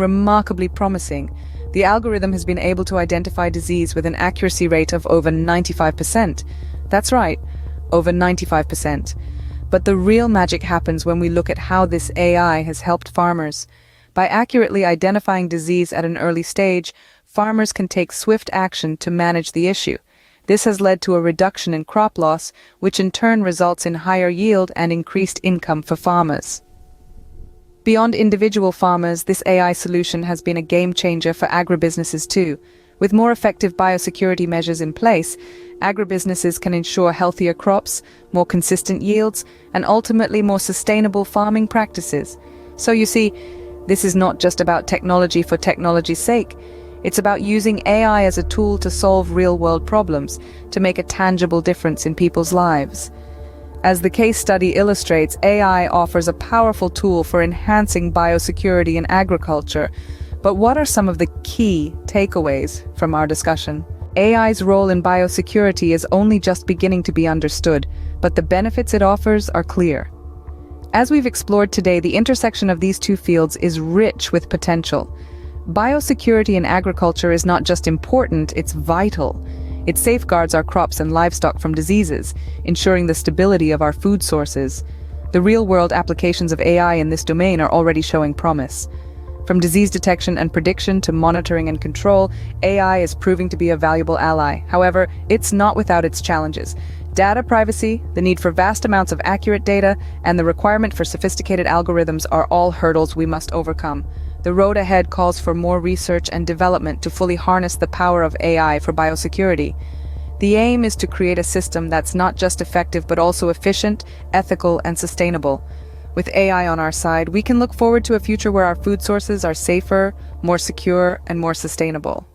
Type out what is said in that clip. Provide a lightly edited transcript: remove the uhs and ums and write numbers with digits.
Remarkably promising. The algorithm has been able to identify disease with an accuracy rate of over 95%. That's right, over 95%. But the real magic happens when we look at how this AI has helped farmers. By accurately identifying disease at an early stage, farmers can take swift action to manage the issue. This has led to a reduction in crop loss, which in turn results in higher yield and increased income for farmers. Beyond individual farmers, this AI solution has been a game changer for agribusinesses too. With more effective biosecurity measures in place, agribusinesses can ensure healthier crops, more consistent yields, and ultimately more sustainable farming practices. So you see, this is not just about technology for technology's sake. It's about using AI as a tool to solve real-world problems, to make a tangible difference in people's lives. As the case study illustrates, AI offers a powerful tool for enhancing biosecurity in agriculture. But what are some of the key takeaways from our discussion? AI's role in biosecurity is only just beginning to be understood, but the benefits it offers are clear. As we've explored today, the intersection of these two fields is rich with potential. Biosecurity in agriculture is not just important, it's vital. It safeguards our crops and livestock from diseases, ensuring the stability of our food sources. The real-world applications of AI in this domain are already showing promise. From disease detection and prediction to monitoring and control, AI is proving to be a valuable ally. However, it's not without its challenges. Data privacy, the need for vast amounts of accurate data, and the requirement for sophisticated algorithms are all hurdles we must overcome. The road ahead calls for more research and development to fully harness the power of AI for biosecurity. The aim is to create a system that's not just effective but also efficient, ethical, and sustainable. With AI on our side, we can look forward to a future where our food sources are safer, more secure, and more sustainable.